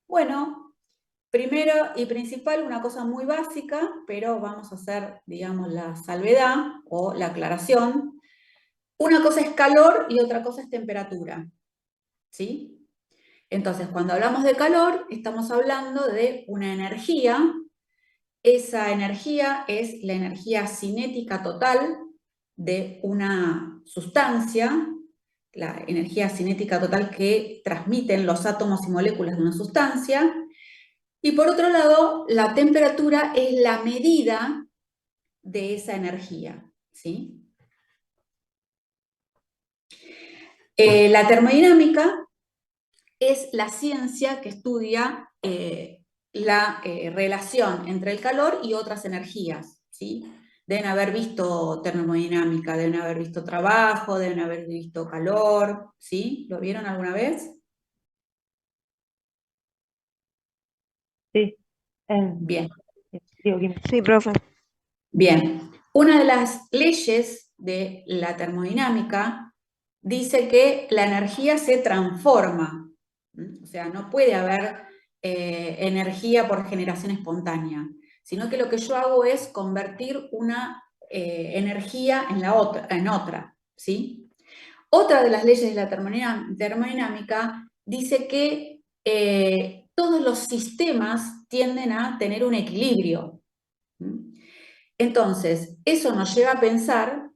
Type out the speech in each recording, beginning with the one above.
Bueno, primero y principal, una cosa muy básica, pero vamos a hacer, digamos, la salvedad o la aclaración. Una cosa es calor y otra cosa es temperatura, ¿sí? Entonces, cuando hablamos de calor, estamos hablando de una energía. Esa energía es la energía cinética total de una sustancia, la energía cinética total que transmiten los átomos y moléculas de una sustancia. Y por otro lado, la temperatura es la medida de esa energía, ¿sí? La termodinámica es la ciencia que estudia la relación entre el calor y otras energías, ¿sí? Deben haber visto termodinámica, deben haber visto trabajo, deben haber visto calor, ¿sí? ¿Lo vieron alguna vez? Sí. Bien, Digo, química. Sí, profe. bien. Una de las leyes de la termodinámica dice que la energía se transforma, o sea, no puede haber energía por generación espontánea, sino que lo que yo hago es convertir una energía en otra, ¿sí? Otra de las leyes de la termodinámica dice que todos los sistemas tienden a tener un equilibrio. Entonces, eso nos lleva a pensar,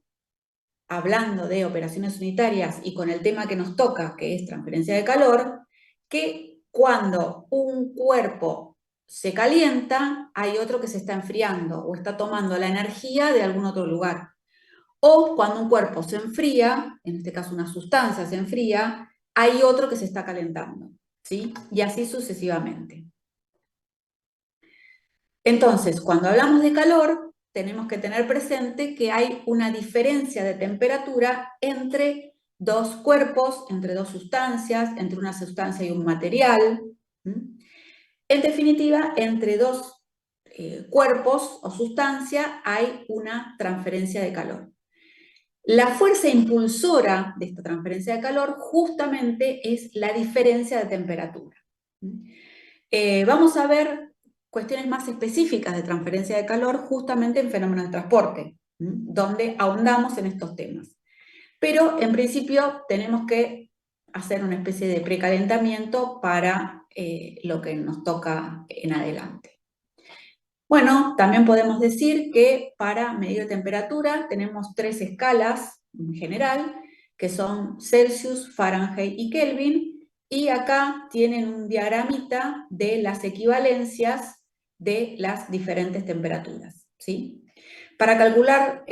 hablando de operaciones unitarias y con el tema que nos toca, que es transferencia de calor, que cuando un cuerpo se calienta, hay otro que se está enfriando o está tomando la energía de algún otro lugar. O cuando un cuerpo se enfría, en este caso una sustancia se enfría, hay otro que se está calentando, ¿sí? Y así sucesivamente. Entonces, cuando hablamos de calor, tenemos que tener presente que hay una diferencia de temperatura entre dos cuerpos, entre dos sustancias, entre una sustancia y un material. En definitiva, entre dos cuerpos o sustancias hay una transferencia de calor. La fuerza impulsora de esta transferencia de calor justamente es la diferencia de temperatura. Vamos a ver cuestiones más específicas de transferencia de calor justamente en fenómenos de transporte, donde ahondamos en estos temas. Pero en principio tenemos que hacer una especie de precalentamiento para lo que nos toca en adelante. Bueno, también podemos decir que para medir temperatura tenemos tres escalas en general, que son Celsius, Fahrenheit y Kelvin, y acá tienen un diagramita de las equivalencias de las diferentes temperaturas, ¿sí? Para calcular,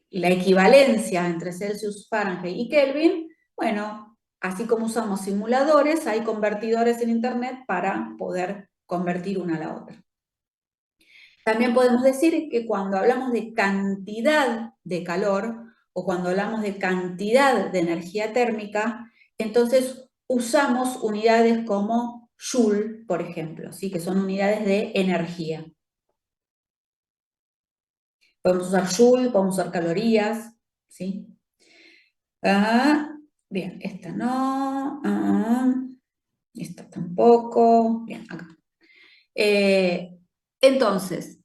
la equivalencia entre Celsius, Fahrenheit y Kelvin, bueno, así como usamos simuladores, hay convertidores en Internet para poder convertir una a la otra. También podemos decir que cuando hablamos de cantidad de calor o cuando hablamos de cantidad de energía térmica, entonces usamos unidades como Joule, por ejemplo, ¿sí? Que son unidades de energía. Podemos usar Joule, podemos usar calorías, ¿sí? Bien, esta no, esta tampoco, bien, acá. Entonces,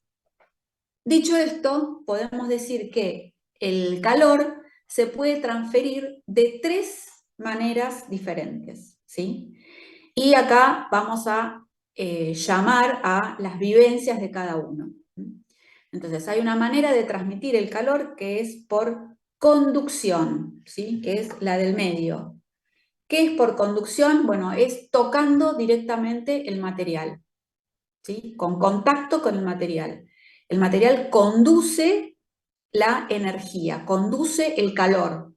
dicho esto, podemos decir que el calor se puede transferir de tres maneras diferentes, ¿sí? Y acá vamos a llamar a las vivencias de cada uno. Entonces, hay una manera de transmitir el calor que es por conducción, ¿sí? Que es la del medio. ¿Qué es por conducción? Bueno, es tocando directamente el material, ¿sí? Con contacto con el material. El material conduce la energía, conduce el calor.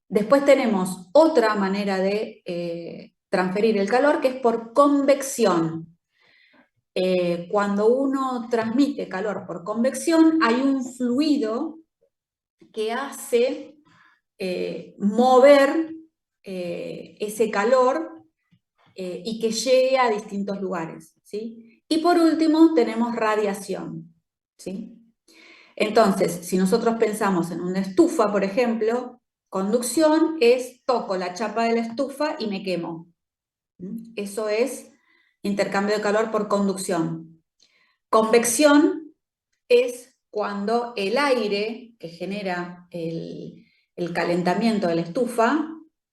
Después tenemos otra manera de transferir el calor que es por convección. Cuando uno transmite calor por convección, hay un fluido que hace mover ese calor y que llegue a distintos lugares, ¿sí? Y por último tenemos radiación, ¿sí? Entonces, si nosotros pensamos en una estufa, por ejemplo, conducción es toco la chapa de la estufa y me quemo. Eso es intercambio de calor por conducción. Convección es cuando el aire que genera el calentamiento de la estufa,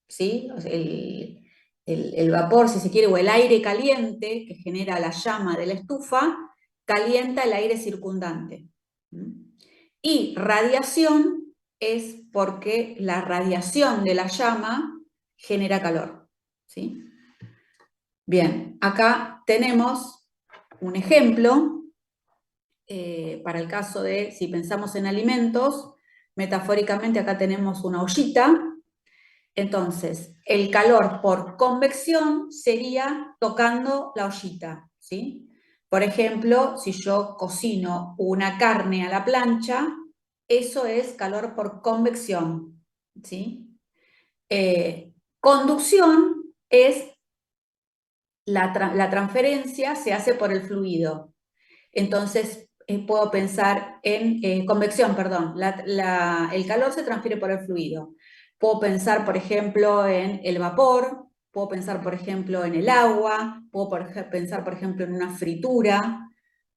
¿sí? O sea, el vapor, si se quiere, o el aire caliente que genera la llama de la estufa, calienta el aire circundante. Y radiación es porque la radiación de la llama genera calor, ¿sí? Bien, acá tenemos un ejemplo para el caso de, si pensamos en alimentos, metafóricamente acá tenemos una ollita. Entonces, el calor por convección sería tocando la ollita, ¿sí? Por ejemplo, si yo cocino una carne a la plancha, eso es calor por convección, ¿sí? Conducción es la transferencia se hace por el fluido. Entonces, puedo pensar en convección, perdón, el calor se transfiere por el fluido. Puedo pensar, por ejemplo, en el vapor, puedo pensar, por ejemplo, en el agua, puedo pensar, por ejemplo, en una fritura.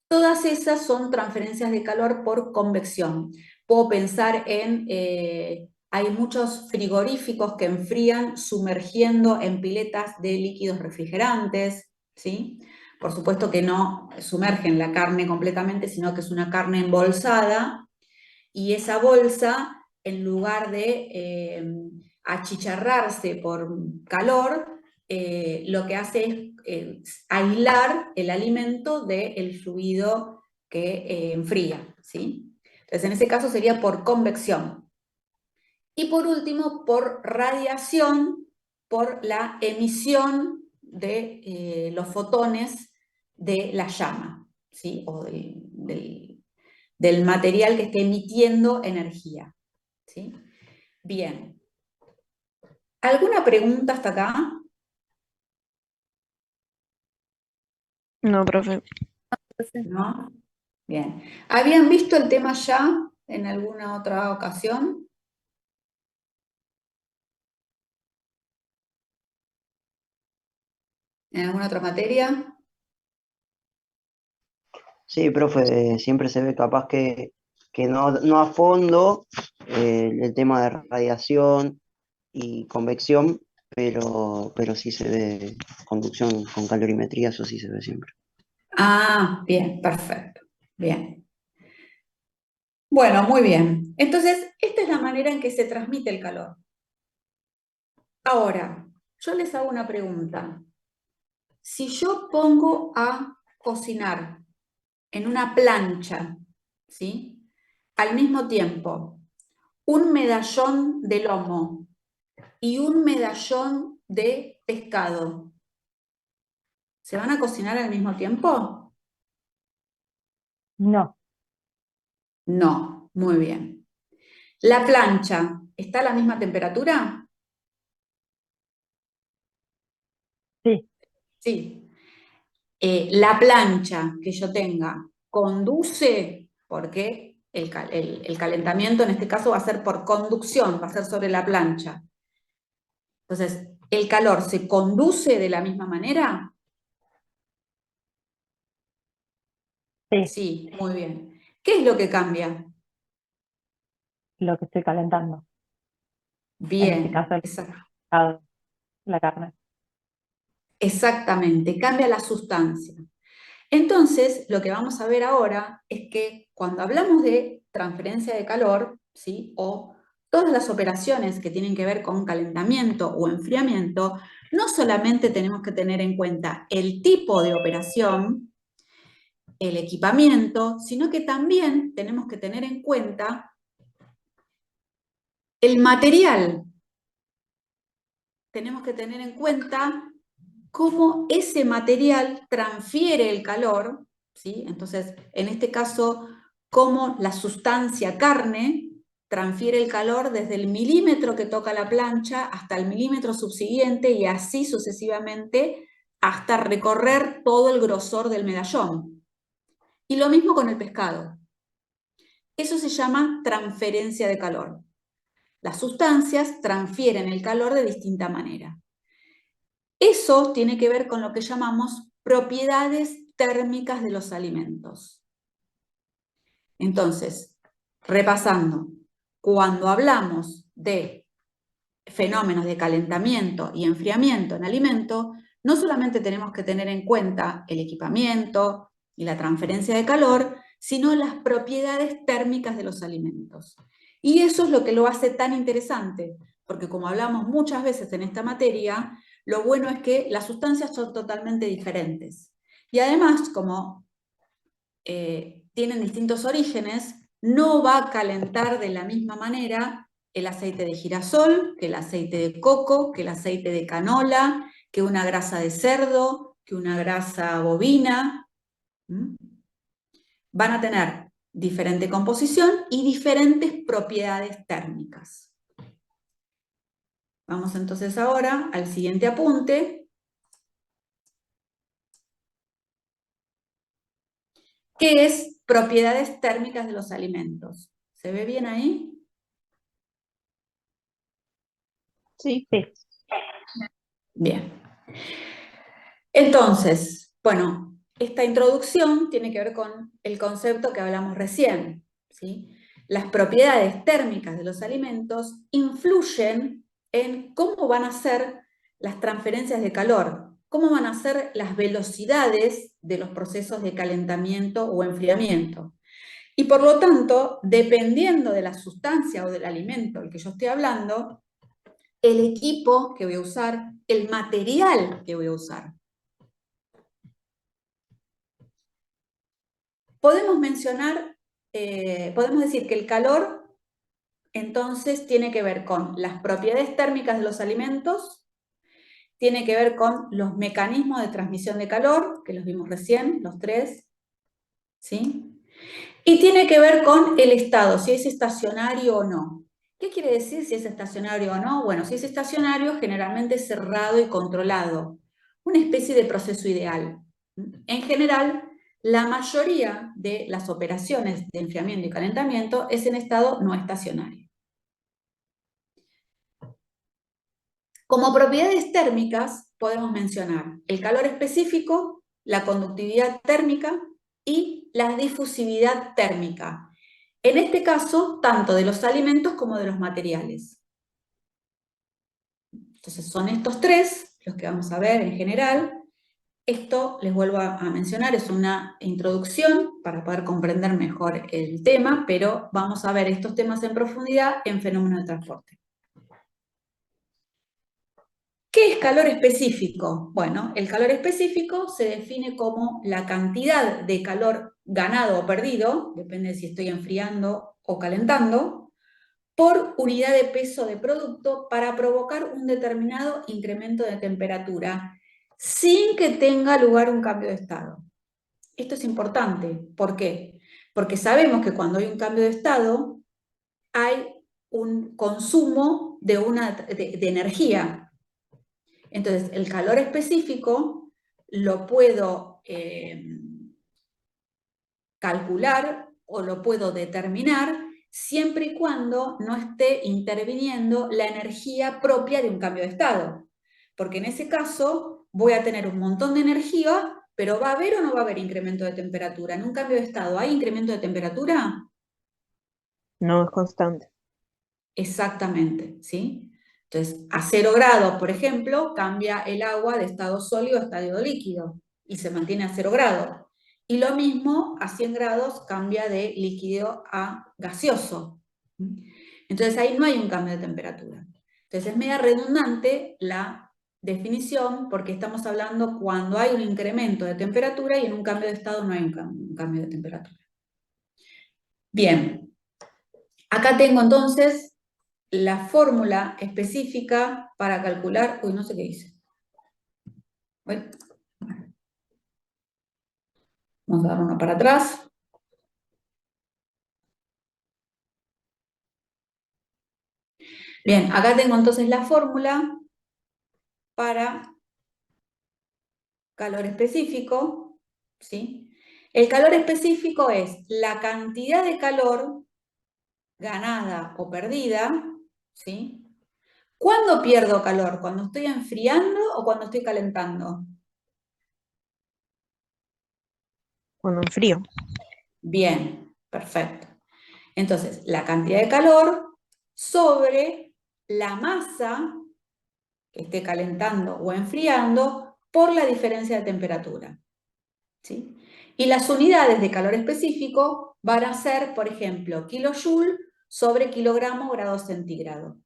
Todas esas son transferencias de calor por convección. Puedo pensar en, hay muchos frigoríficos que enfrían sumergiendo en piletas de líquidos refrigerantes, ¿sí? Por supuesto que no sumergen la carne completamente, sino que es una carne embolsada y esa bolsa, en lugar de achicharrarse por calor, lo que hace es aislar el alimento del fluido que enfría, ¿sí? Entonces, en ese caso sería por convección. Y por último, por radiación, por la emisión de los fotones de la llama, ¿sí? O del material que esté emitiendo energía, ¿sí? Bien. ¿Alguna pregunta hasta acá? No, profe. ¿No? Bien. ¿Habían visto el tema ya en alguna otra ocasión? ¿En alguna otra materia? Sí, profe, siempre se ve capaz que no a fondo el tema de radiación y convección, pero sí se ve conducción con calorimetría, eso sí se ve siempre. Ah, bien, perfecto. Bien. Bueno, muy bien. Entonces, esta es la manera en que se transmite el calor. Ahora, yo les hago una pregunta. Si yo pongo a cocinar en una plancha, ¿sí? Al mismo tiempo, un medallón de lomo y un medallón de pescado, ¿se van a cocinar al mismo tiempo? No, No, muy bien. ¿La plancha está a la misma temperatura? sí, Sí. La plancha que yo tenga conduce, porque el calentamiento en este caso va a ser por conducción, va a ser sobre la plancha. Entonces, ¿el calor se conduce de la misma manera? sí, Sí, muy bien. ¿Qué es lo que cambia? lo que estoy calentando. En este Bien, caso, el pescado, la carne. exactamente, cambia la sustancia. Entonces, lo que vamos a ver ahora es que cuando hablamos de transferencia de calor, ¿sí? O todas las operaciones que tienen que ver con calentamiento o enfriamiento, no solamente tenemos que tener en cuenta el tipo de operación, el equipamiento, sino que también tenemos que tener en cuenta el material. Tenemos que tener en cuenta cómo ese material transfiere el calor, ¿sí? Entonces, en este caso, cómo la sustancia carne transfiere el calor desde el milímetro que toca la plancha hasta el milímetro subsiguiente y así sucesivamente hasta recorrer todo el grosor del medallón. Y lo mismo con el pescado. Eso se llama transferencia de calor. Las sustancias transfieren el calor de distinta manera. Eso tiene que ver con lo que llamamos propiedades térmicas de los alimentos. Entonces, repasando, cuando hablamos de fenómenos de calentamiento y enfriamiento en alimento, no solamente tenemos que tener en cuenta el equipamiento y la transferencia de calor, sino las propiedades térmicas de los alimentos. Y eso es lo que lo hace tan interesante, porque como hablamos muchas veces en esta materia, lo bueno es que las sustancias son totalmente diferentes. Y además, como tienen distintos orígenes, no va a calentar de la misma manera el aceite de girasol, que el aceite de coco, que el aceite de canola, que una grasa de cerdo, que una grasa bovina. Van a tener diferente composición y diferentes propiedades térmicas. Vamos entonces ahora al siguiente apunte, que es propiedades térmicas de los alimentos. ¿Se ve bien ahí? Sí, sí. Bien. Entonces, bueno, esta introducción tiene que ver con el concepto que hablamos recién, ¿sí? Las propiedades térmicas de los alimentos influyen en cómo van a ser las transferencias de calor, cómo van a ser las velocidades de los procesos de calentamiento o enfriamiento. Y por lo tanto, dependiendo de la sustancia o del alimento del que yo estoy hablando, el equipo que voy a usar, el material que voy a usar. Podemos mencionar, podemos decir que el calor, entonces, tiene que ver con las propiedades térmicas de los alimentos, tiene que ver con los mecanismos de transmisión de calor, que los vimos recién, los tres, ¿sí? Y tiene que ver con el estado, si es estacionario o no. ¿Qué quiere decir si es estacionario o no? Bueno, si es estacionario, generalmente es cerrado y controlado, una especie de proceso ideal. En general, la mayoría de las operaciones de enfriamiento y calentamiento es en estado no estacionario. Como propiedades térmicas podemos mencionar el calor específico, la conductividad térmica y la difusividad térmica. En este caso, tanto de los alimentos como de los materiales. Entonces son estos tres los que vamos a ver en general. Esto, les vuelvo a mencionar, es una introducción para poder comprender mejor el tema, pero vamos a ver estos temas en profundidad en fenómenos de transporte. ¿Qué es calor específico? Bueno, el calor específico se define como la cantidad de calor ganado o perdido, depende de si estoy enfriando o calentando, por unidad de peso de producto para provocar un determinado incremento de temperatura sin que tenga lugar un cambio de estado. Esto es importante. ¿Por qué? Porque sabemos que cuando hay un cambio de estado hay un consumo de energía. Entonces, el calor específico lo puedo calcular o lo puedo determinar siempre y cuando no esté interviniendo la energía propia de un cambio de estado. Porque en ese caso voy a tener un montón de energía, pero ¿va a haber o no va a haber incremento de temperatura? En un cambio de estado, ¿hay incremento de temperatura? No es constante. Exactamente, ¿sí? Entonces, a 0 grados, por ejemplo, cambia el agua de estado sólido a estado líquido y se mantiene a 0 grados. Y lo mismo a 100 grados cambia de líquido a gaseoso. Entonces ahí no hay un cambio de temperatura. Entonces es media redundante la definición porque estamos hablando cuando hay un incremento de temperatura y en un cambio de estado no hay un cambio de temperatura. Bien, acá tengo entonces la fórmula específica para calcular, uy, no sé qué hice. Bueno, vamos a dar uno para atrás. Bien, acá tengo entonces la fórmula para calor específico, ¿sí? El calor específico es la cantidad de calor ganada o perdida, ¿sí? ¿Cuándo pierdo calor? ¿Cuando estoy enfriando o cuando estoy calentando? Cuando enfrío. Bien, perfecto. Entonces, la cantidad de calor sobre la masa que esté calentando o enfriando por la diferencia de temperatura, ¿sí? Y las unidades de calor específico van a ser, por ejemplo, kilojoule sobre kilogramo grado centígrado.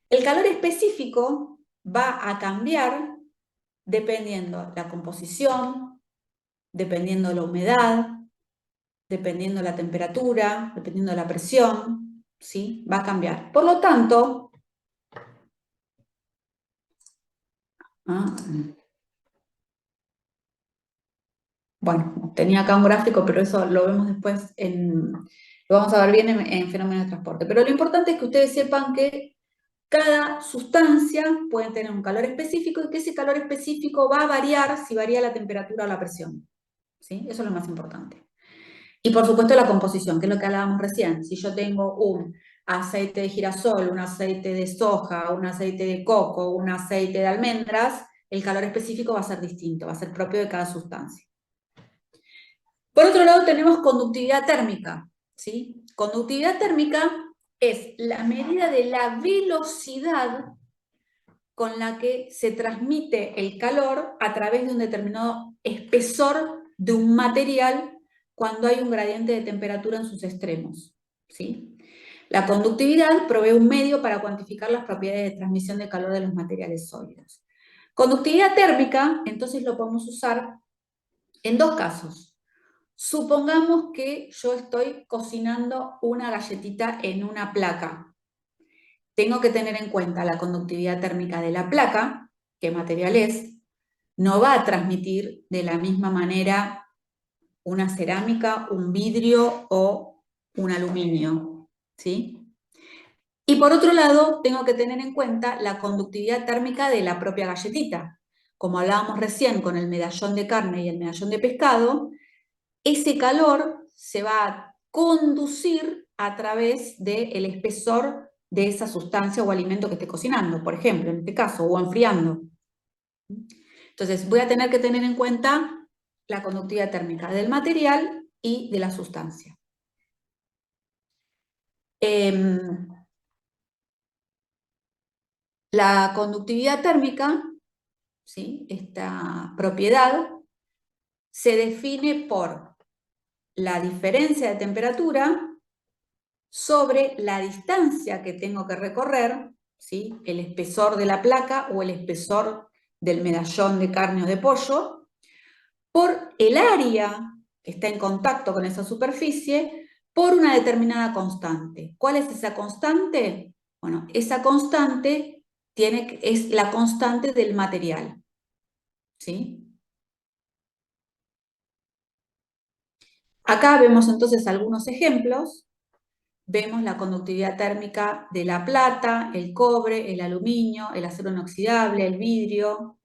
El calor específico va a cambiar dependiendo la composición, dependiendo la humedad, dependiendo la temperatura, dependiendo la presión, ¿sí? Va a cambiar. Por lo tanto, bueno, tenía acá un gráfico, pero eso lo vemos después lo vamos a ver bien en fenómenos de transporte. Pero lo importante es que ustedes sepan que cada sustancia puede tener un calor específico y que ese calor específico va a variar si varía la temperatura o la presión, ¿sí? Eso es lo más importante. Y por supuesto la composición, que es lo que hablábamos recién. Si yo tengo un aceite de girasol, un aceite de soja, un aceite de coco, un aceite de almendras, el calor específico va a ser distinto, va a ser propio de cada sustancia. Por otro lado tenemos conductividad térmica, ¿sí? Conductividad térmica es la medida de la velocidad con la que se transmite el calor a través de un determinado espesor de un material cuando hay un gradiente de temperatura en sus extremos, ¿sí? La conductividad provee un medio para cuantificar las propiedades de transmisión de calor de los materiales sólidos. Conductividad térmica, entonces lo podemos usar en dos casos. Supongamos que yo estoy cocinando una galletita en una placa. Tengo que tener en cuenta la conductividad térmica de la placa, qué material es, no va a transmitir de la misma manera una cerámica, un vidrio o un aluminio, ¿sí? Y por otro lado, tengo que tener en cuenta la conductividad térmica de la propia galletita. Como hablábamos recién con el medallón de carne y el medallón de pescado, ese calor se va a conducir a través del espesor de esa sustancia o alimento que esté cocinando, por ejemplo, en este caso, o enfriando. Entonces, voy a tener que tener en cuenta la conductividad térmica del material y de la sustancia. La conductividad térmica, ¿sí? Esta propiedad, se define por la diferencia de temperatura sobre la distancia que tengo que recorrer, ¿sí? El espesor de la placa o el espesor del medallón de carne o de pollo, por el área que está en contacto con esa superficie, por una determinada constante. ¿Cuál es esa constante? Bueno, esa constante es la constante del material, ¿sí? Acá vemos entonces algunos ejemplos. Vemos la conductividad térmica de la plata, el cobre, el aluminio, el acero inoxidable, el vidrio,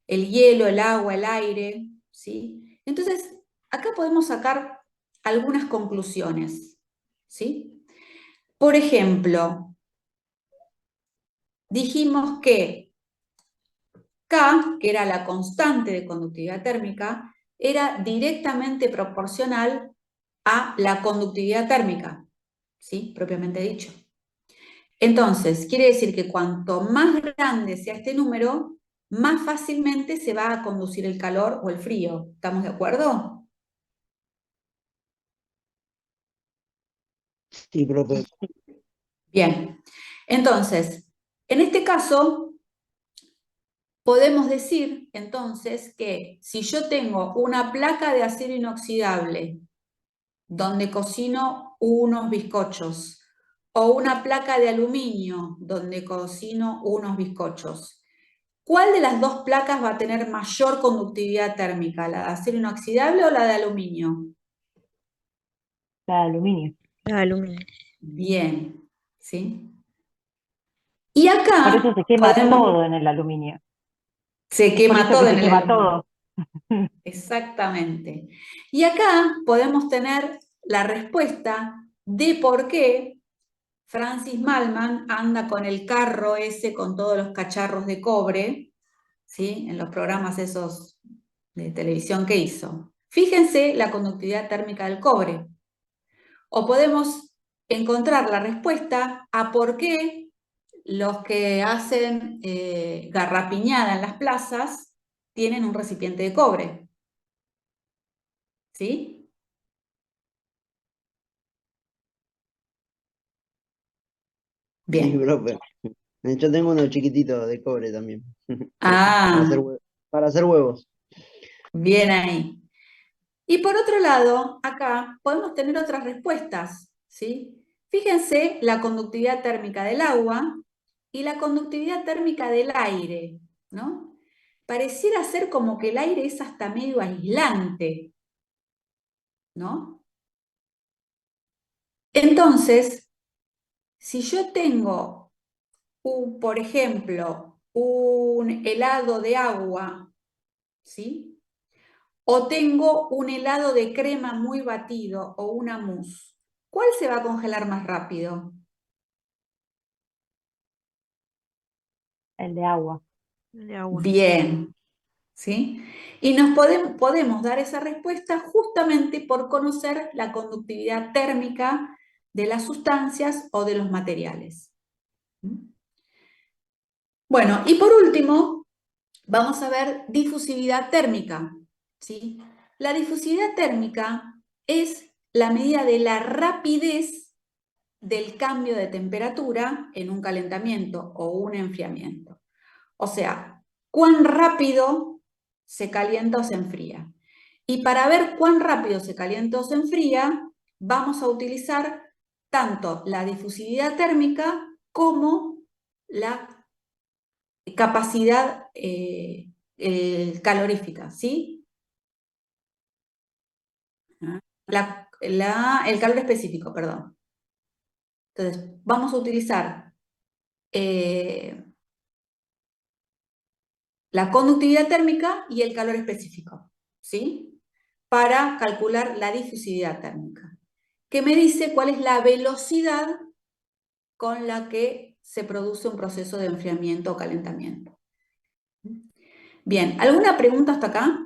el hielo, el agua, el aire, ¿sí? Entonces, acá podemos sacar algunas conclusiones, ¿sí? Por ejemplo, dijimos que K, que era la constante de conductividad térmica, era directamente proporcional a la conductividad térmica, ¿sí? Propiamente dicho. Entonces, quiere decir que cuanto más grande sea este número, más fácilmente se va a conducir el calor o el frío. ¿Estamos de acuerdo? Sí, profe. Bien. Entonces, en este caso, podemos decir entonces que si yo tengo una placa de acero inoxidable donde cocino unos bizcochos o una placa de aluminio donde cocino unos bizcochos, ¿cuál de las dos placas va a tener mayor conductividad térmica? ¿La de acero inoxidable o la de aluminio? La de aluminio. Aluminio. Bien, ¿sí? Y Por acá eso se quema podemos, todo en el aluminio. se Por quema eso todo que en se el quema aluminio. todo. Exactamente. Y acá podemos tener la respuesta de por qué Francis Mallmann anda con el carro ese con todos los cacharros de cobre, ¿sí? En los programas esos de televisión que hizo. Fíjense la conductividad térmica del cobre. O podemos encontrar la respuesta a por qué los que hacen garrapiñada en las plazas tienen un recipiente de cobre. ¿Sí? Sí, Bien. profe. Yo tengo uno chiquitito de cobre también. Para hacer Ah, para hacer huevos. bien ahí. Y por otro lado, acá podemos tener otras respuestas, ¿sí? Fíjense la conductividad térmica del agua y la conductividad térmica del aire, ¿no? Pareciera ser como que el aire es hasta medio aislante, ¿no? Entonces, si yo tengo, por ejemplo, un helado de agua, ¿sí? O tengo un helado de crema muy batido o una mousse, ¿cuál se va a congelar más rápido? El de agua. De agua. Bien, ¿sí? Y nos podemos dar esa respuesta justamente por conocer la conductividad térmica de las sustancias o de los materiales. Bueno, y por último, vamos a ver difusividad térmica, ¿sí? La difusividad térmica es la medida de la rapidez del cambio de temperatura en un calentamiento o un enfriamiento. O sea, cuán rápido se calienta o se enfría. Y para ver cuán rápido se calienta o se enfría, vamos a utilizar tanto la difusividad térmica como la capacidad calorífica, ¿sí? El calor específico, perdón. Entonces, vamos a utilizar la conductividad térmica y el calor específico, ¿sí? Para calcular la difusividad térmica, que me dice cuál es la velocidad con la que se produce un proceso de enfriamiento o calentamiento. Bien, ¿alguna pregunta hasta acá?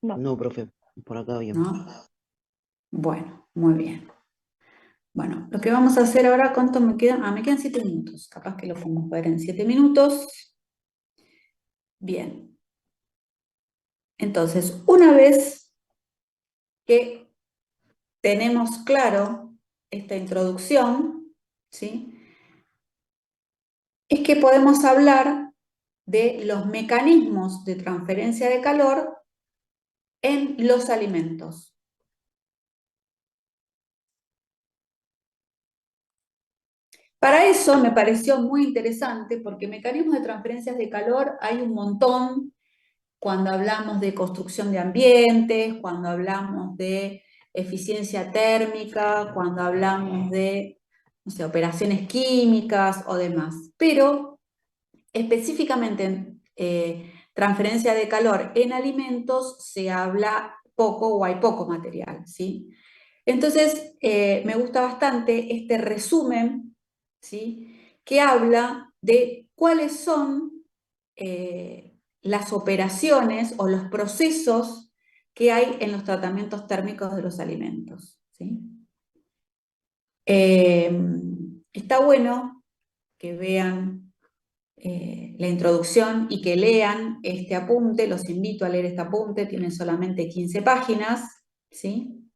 No, No, profe. Por acá bien. ¿No? Bueno, muy bien. Bueno, lo que vamos a hacer ahora, ¿cuánto me queda? Ah, me quedan 7 minutos. Capaz que lo podemos ver en 7 minutos. Bien. Entonces, una vez que tenemos claro esta introducción, ¿sí? Es que podemos hablar de los mecanismos de transferencia de calor en los alimentos. Para eso me pareció muy interesante porque mecanismos de transferencias de calor hay un montón cuando hablamos de construcción de ambientes, cuando hablamos de eficiencia térmica, cuando hablamos de, no sé, operaciones químicas o demás. Pero específicamente en transferencia de calor en alimentos se habla poco o hay poco material, ¿sí? Entonces, me gusta bastante este resumen, ¿sí? Que habla de cuáles son las operaciones o los procesos que hay en los tratamientos térmicos de los alimentos, ¿sí? Está bueno que vean la introducción y que lean este apunte, los invito a leer este apunte, tiene solamente 15 páginas, ¿sí?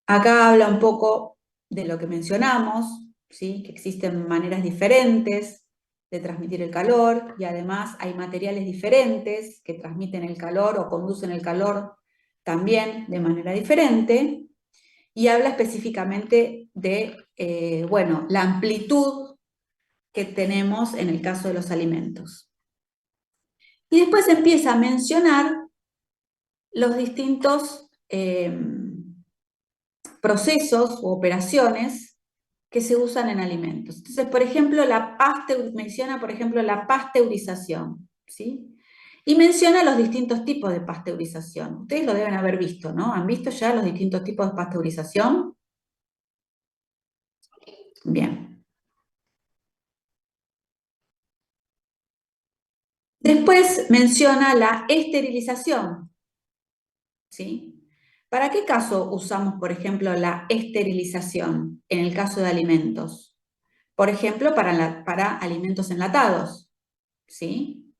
Acá habla un poco de lo que mencionamos, ¿sí? Que existen maneras diferentes de transmitir el calor y además hay materiales diferentes que transmiten el calor o conducen el calor también de manera diferente y habla específicamente de, bueno, la amplitud que tenemos en el caso de los alimentos. Y después empieza a mencionar los distintos procesos u operaciones que se usan en alimentos. Entonces, por ejemplo, menciona, por ejemplo, la pasteurización, ¿sí? Y menciona los distintos tipos de pasteurización. Ustedes lo deben haber visto, ¿no? ¿Han visto ya los distintos tipos de pasteurización? Bien. Después menciona la esterilización, ¿sí? ¿Para qué caso usamos, por ejemplo, la esterilización en el caso de alimentos? Por ejemplo, para alimentos enlatados, ¿sí?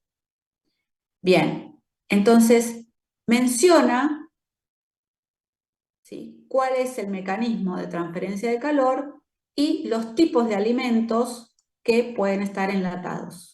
Bien, entonces menciona, ¿sí?, cuál es el mecanismo de transferencia de calor y los tipos de alimentos que pueden estar enlatados.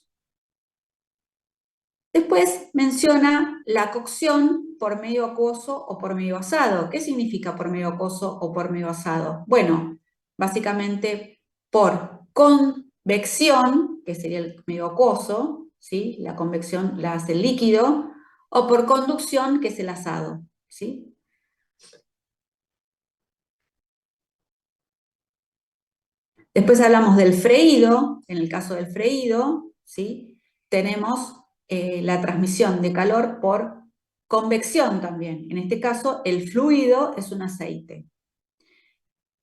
Después menciona la cocción por medio acuoso o por medio asado. ¿Qué significa por medio acuoso o por medio asado? Bueno, básicamente por convección, que sería el medio acuoso, ¿sí? La convección la hace el líquido, o por conducción, que es el asado, ¿sí? Después hablamos del freído. En el caso del freído, ¿sí?, tenemos la transmisión de calor por convección también. En este caso, el fluido es un aceite.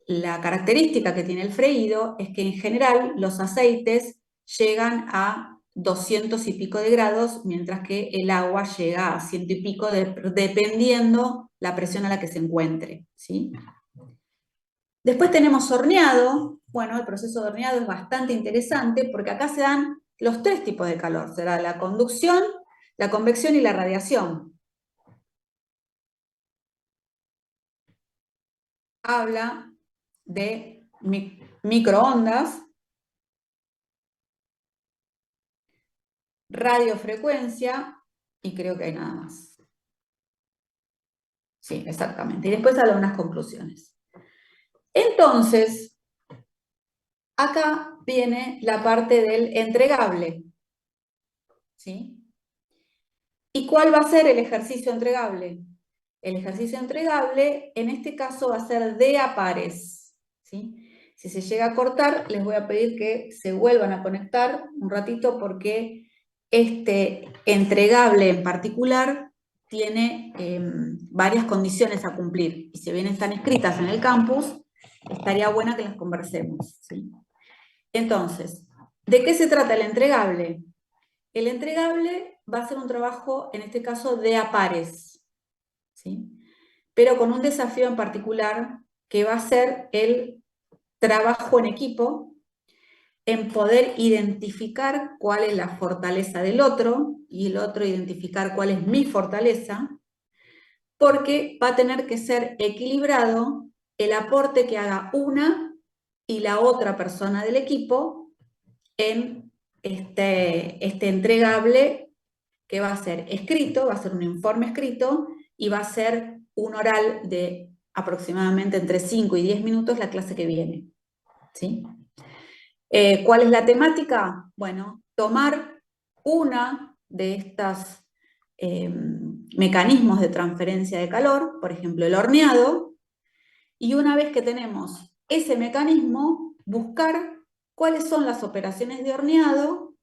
La característica que tiene el freído es que en general los aceites llegan a 200 y pico de grados, mientras que el agua llega a 100 y pico, dependiendo la presión a la que se encuentre, ¿sí? Después tenemos horneado. Bueno, el proceso de horneado es bastante interesante porque acá se dan los tres tipos de calor. Se da la conducción, la convección y la radiación. Habla de microondas, radiofrecuencia y creo que hay nada más. Sí, exactamente. Y después habla de unas conclusiones. Entonces, acá viene la parte del entregable, ¿sí? ¿Y cuál va a ser el ejercicio entregable? El ejercicio entregable, en este caso, va a ser de a pares, ¿sí? Si se llega a cortar, les voy a pedir que se vuelvan a conectar un ratito porque este entregable en particular tiene varias condiciones a cumplir. Y si bien están escritas en el campus, estaría buena que las conversemos, ¿sí? Entonces, ¿de qué se trata el entregable? El entregable va a ser un trabajo, en este caso, de a pares, ¿sí? Pero con un desafío en particular que va a ser el trabajo en equipo, en poder identificar cuál es la fortaleza del otro y el otro identificar cuál es mi fortaleza, porque va a tener que ser equilibrado el aporte que haga una y la otra persona del equipo en este entregable que va a ser escrito, va a ser un informe escrito y va a ser un oral de aproximadamente entre 5 y 10 minutos la clase que viene, ¿sí? ¿Cuál es la temática? Bueno, tomar una de estos mecanismos de transferencia de calor, por ejemplo el horneado, y una vez que tenemos ese mecanismo, buscar cuáles son las operaciones de horneado,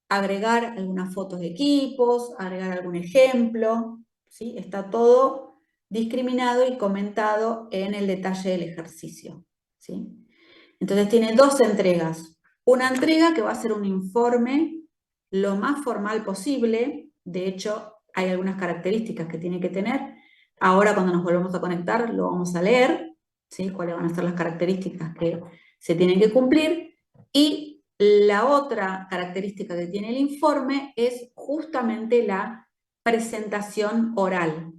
agregar algunas fotos de equipos, agregar algún ejemplo, ¿sí? Está todo discriminado y comentado en el detalle del ejercicio, ¿sí? Entonces tiene dos entregas. Una entrega que va a ser un informe lo más formal posible. De hecho, hay algunas características que tiene que tener. Ahora, cuando nos volvemos a conectar, lo vamos a leer, ¿sí? Cuáles van a ser las características que se tienen que cumplir. Y la otra característica que tiene el informe es justamente la presentación oral,